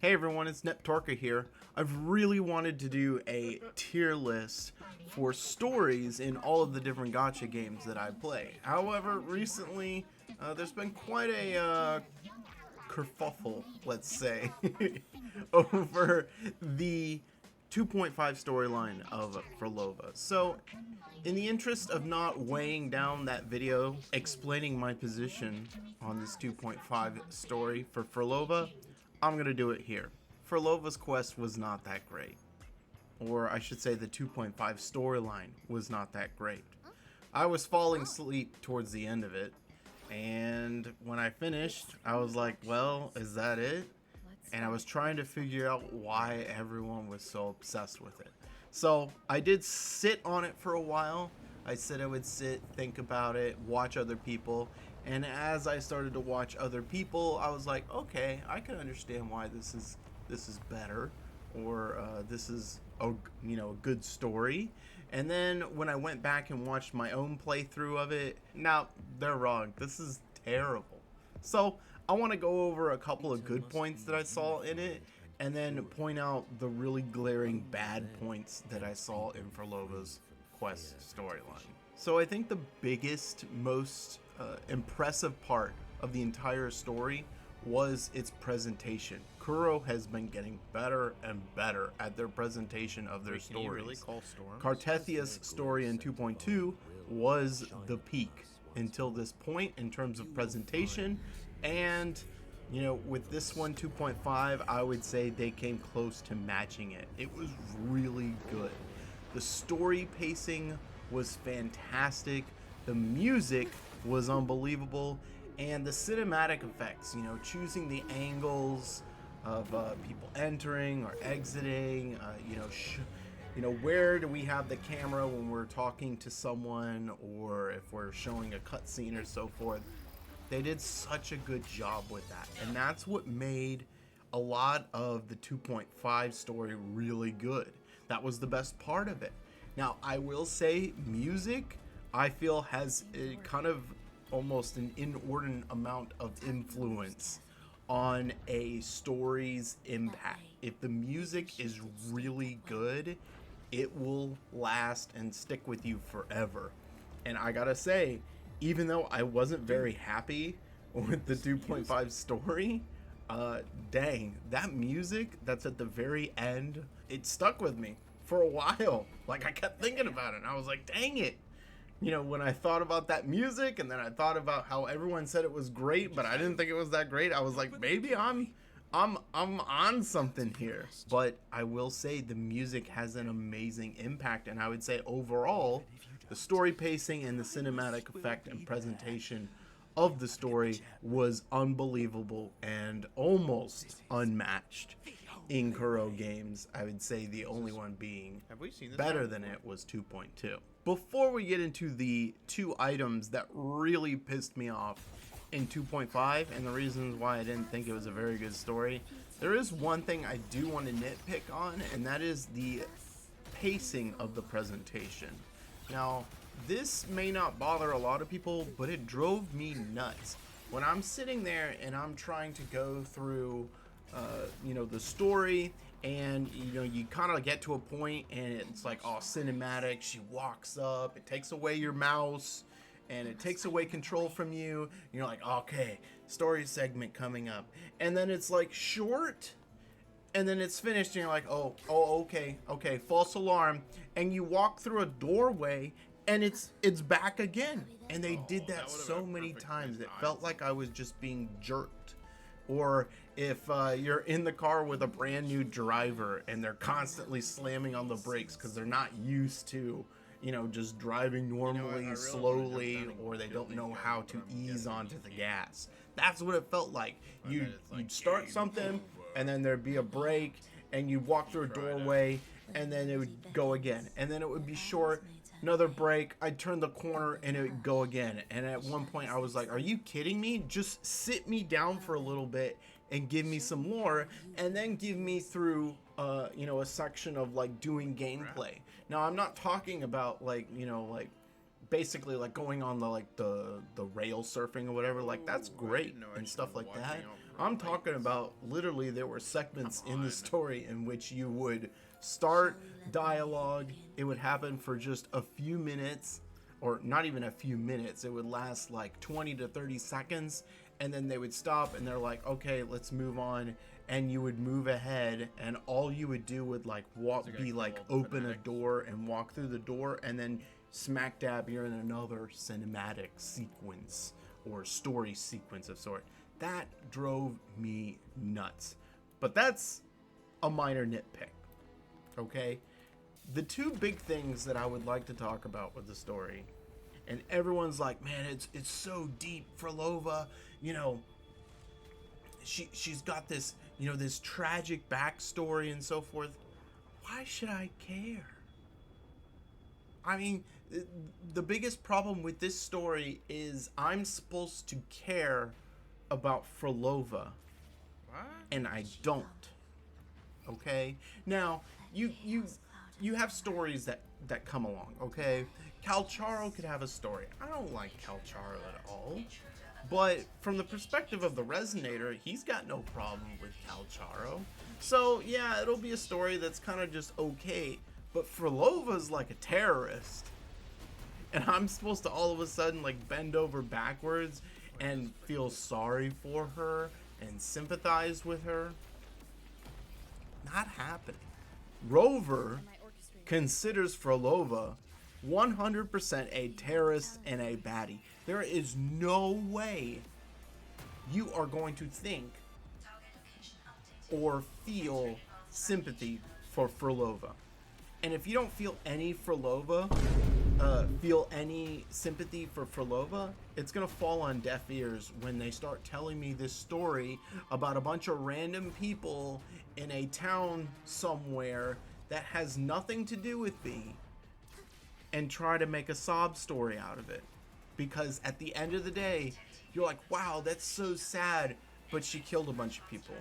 Hey everyone, it's Neptorka here. I've really wanted to do a tier list for stories in all of the different gacha games that I play. However, recently there's been quite a kerfuffle, let's say, over the 2.5 storyline of Phrolova. So, in the interest of not weighing down that video explaining my position on this 2.5 story for Phrolova, I'm gonna do it here. Phrolova's quest was not that great. Or I should say the 2.5 storyline was not that great. I was falling asleep towards the end of it, and when I finished, I was like, well, is that it? And I was trying to figure out why everyone was so obsessed with it. So I did sit on it for a while. I said I would sit, think about it, watch other people. And as I started to watch other people, I was like, okay, I can understand why this is better, or this is a good story. And then when I went back and watched my own playthrough of it, now they're wrong. This is terrible. So I want to go over a couple of good points that I saw in it, and then point out the really glaring bad points that I saw in Phrolova's quest storyline. So I think the biggest, most impressive part of the entire story was its presentation. Kuro has been getting better and better at their presentation of their stories. Cartethia's story in 2.2 was the peak until this point in terms of presentation, and with this one 2.5, I would say they came close to matching it. It was really good. The story pacing was fantastic, the music was unbelievable, and the cinematic effects, choosing the angles of people entering or exiting, where do we have the camera when we're talking to someone, or if we're showing a cutscene or so forth. They did such a good job with that, and that's what made a lot of the 2.5 story really good. That was the best part of it. Now, I will say music, I feel, has a kind of almost an inordinate amount of influence on a story's impact. If the music is really good, it will last and stick with you forever. And I gotta say, even though I wasn't very happy with the 2.5 story, dang, that music that's at the very end, it stuck with me for a while. Like, I kept thinking about it, and I was like, dang it. When I thought about that music, and then I thought about how everyone said it was great, but I didn't think it was that great, I was like, maybe I'm on something here. But I will say the music has an amazing impact, and I would say overall, the story pacing and the cinematic effect and presentation of the story was unbelievable and almost unmatched in Kuro games. I would say the only one being better than it was 2.2. Before we get into the two items that really pissed me off in 2.5 and the reasons why I didn't think it was a very good story, there is one thing I do want to nitpick on, and that is the pacing of the presentation. Now, this may not bother a lot of people, but it drove me nuts. When I'm sitting there and I'm trying to go through the story, and you kind of get to a point and it's like, oh, cinematic, she walks up, it takes away your mouse and it takes away control from you, and you're like, okay, story segment coming up, and then it's like short, and then it's finished and you're like, oh, okay, false alarm, and you walk through a doorway and it's back again. And they did that so many times, it felt like I was just being jerked. Or if you're in the car with a brand new driver and they're constantly slamming on the brakes because they're not used to, just driving normally, slowly, or they don't know how to ease onto the gas. That's what it felt like. You'd start something, and then there'd be a break, and you'd walk through a doorway, and then it would go again. And then it would be short, another break, I'd turn the corner, and it would go again. And at one point, I was like, are you kidding me? Just sit me down for a little bit and give me some more, and then give me through a section of like doing gameplay. Now, I'm not talking about like basically like going on the rail surfing or whatever. Like, that's great and stuff like that, I'm talking about literally there were segments in the story in which you would start dialogue, it would happen for just a few minutes, or not even a few minutes, it would last like 20 to 30 seconds, and then they would stop and they're like, okay, let's move on, and you would move ahead, and all you would do would like open a door and walk through the door, and then smack dab you're in another cinematic sequence or story sequence of sort. That drove me nuts. But that's a minor nitpick. Okay? The two big things that I would like to talk about with the story, and everyone's like, man, it's so deep, Phrolova, you know, she's got this, you know, this tragic backstory and so forth. Why should I care? I mean, the biggest problem with this story is I'm supposed to care about Phrolova, and I don't. Okay? Now, you have stories that come along, okay? Calcharo could have a story. I don't like Calcharo at all. But from the perspective of the Resonator, he's got no problem with Calcharo. So, yeah, it'll be a story that's kind of just okay. But Phrolova's like a terrorist. And I'm supposed to all of a sudden like bend over backwards and feel sorry for her and sympathize with her. Not happening. Rover considers Phrolova 100% a terrorist and a baddie. There is no way you are going to think or feel sympathy for Phrolova. And if you don't feel any sympathy for Phrolova, it's gonna fall on deaf ears when they start telling me this story about a bunch of random people in a town somewhere that has nothing to do with me, and try to make a sob story out of it. Because at the end of the day, you're like, wow, that's so sad, but she killed a bunch of people.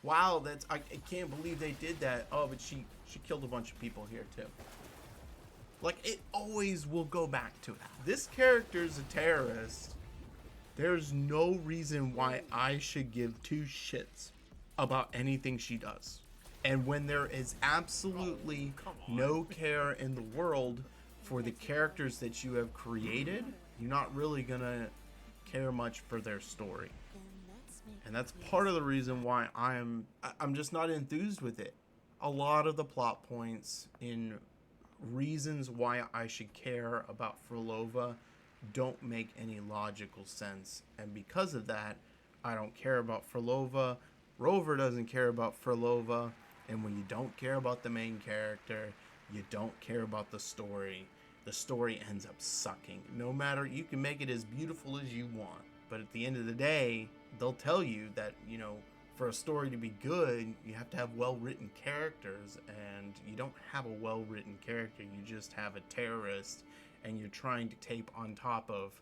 Wow, I can't believe they did that. Oh, but she killed a bunch of people here too. Like, it always will go back to that. This character's a terrorist. There's no reason why I should give two shits about anything she does. And when there is absolutely no care in the world for the characters that you have created, you're not really gonna care much for their story. And that's part of the reason why I'm just not enthused with it. A lot of the plot points in reasons why I should care about Phrolova don't make any logical sense. And because of that, I don't care about Phrolova. Rover doesn't care about Phrolova. And when you don't care about the main character, you don't care about the story. The story ends up sucking. No matter, you can make it as beautiful as you want, but at the end of the day, they'll tell you that, you know, for a story to be good, you have to have well-written characters, and you don't have a well-written character. You just have a terrorist, and you're trying to tape on top of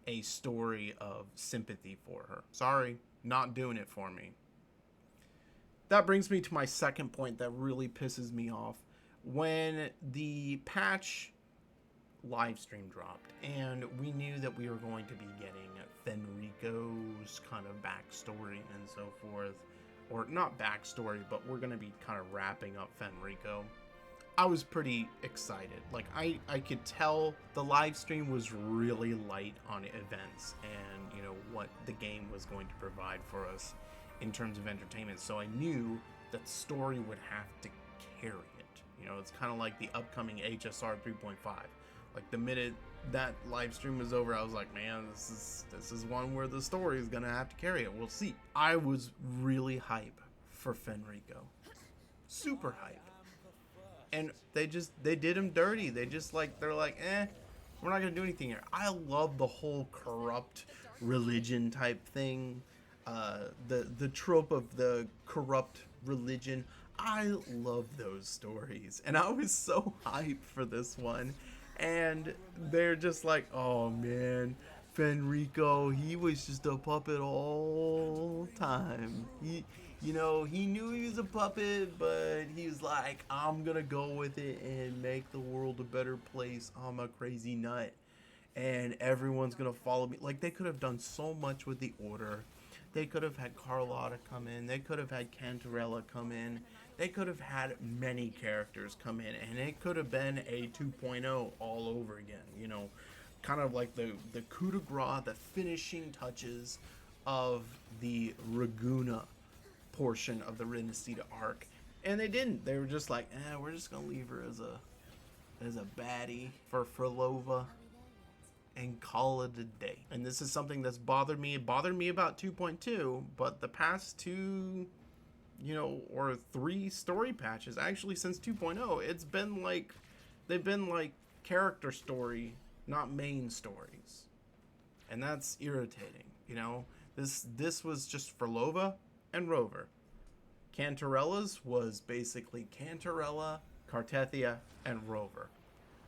a story of sympathy for her. Sorry, not doing it for me. That brings me to my second point that really pisses me off. When the patch live stream dropped, and we knew that we were going to be getting Fenrico's kind of backstory and so forth, or not backstory, but we're going to be kind of wrapping up Fenrico. I was pretty excited. Like, I could tell the live stream was really light on events and, you know, what the game was going to provide for us in terms of entertainment. So I knew that the story would have to carry it. You know, it's kind of like the upcoming HSR 3.5. Like, the minute that live stream was over, I was like, man, this is one where the story is gonna have to carry it. We'll see. I was really hype for Fenrico. Super hype. And they did him dirty. They're like, we're not gonna do anything here. I love the whole corrupt religion type thing. The trope of the corrupt religion. I love those stories. And I was so hyped for this one. And they're just like, oh man, Fenrico, he was just a puppet all time. He knew he was a puppet, but he was like, I'm gonna go with it and make the world a better place. I'm a crazy nut, and everyone's gonna follow me. Like, they could have done so much with the order. They could have had Carlotta come in. They could have had Cantarella come in. They could have had many characters come in, and it could have been a 2.0 all over again. You know, kind of like the coup de grace, the finishing touches of the Raguna portion of the Renacida arc. And they didn't. They were just like, we're just gonna leave her as a baddie for Phrolova and call it a day. And this is something that's bothered me. It bothered me about 2.2, but the past two, you know, or three story patches, actually since 2.0, it's been like, they've been like character story, not main stories. And that's irritating, you know? This was just Phrolova and Rover. Cantarella's was basically Cantarella, Cartethia, and Rover.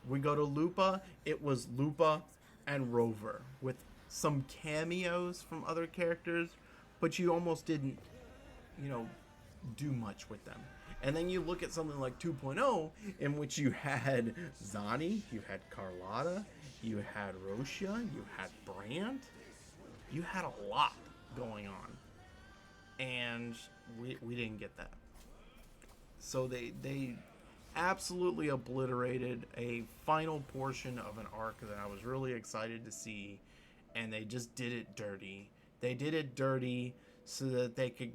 We go to Lupa, it was Lupa and Rover, with some cameos from other characters, but you almost didn't, you know, do much with them. And then you look at something like 2.0, in which you had Zani, you had Carlotta, you had Rocia, you had Brandt, you had a lot going on. And we didn't get that. So they absolutely obliterated a final portion of an arc that I was really excited to see, and they just did it dirty. They did it dirty so that they could,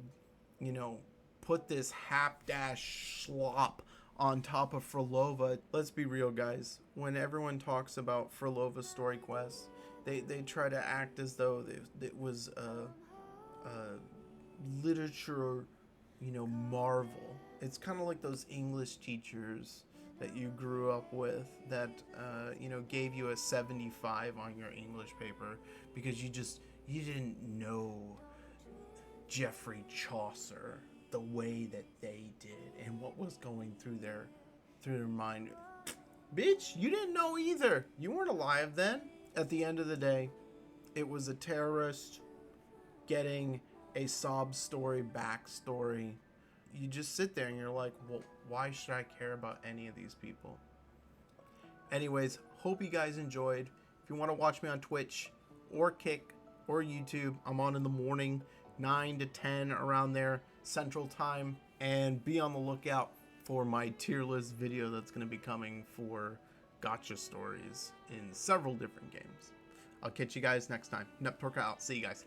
you know, put this hapdash slop on top of Phrolova. Let's be real, guys. When everyone talks about Frolova's story quests, they try to act as though it was a literature, you know, marvel. It's kind of like those English teachers that you grew up with that, you know, gave you a 75 on your English paper because you didn't know Geoffrey Chaucer the way that they did and what was going through their mind. Bitch, you didn't know either. You weren't alive then. At the end of the day, it was a terrorist getting a sob story backstory. You just sit there and you're like, well, why should I care about any of these people? Anyways, hope you guys enjoyed. If you want to watch me on Twitch or Kick or YouTube, I'm on in the morning, 9 to 10, around there, Central Time. And be on the lookout for my tier list video that's going to be coming for gotcha stories in several different games. I'll catch you guys next time. Neptorka out. See you guys.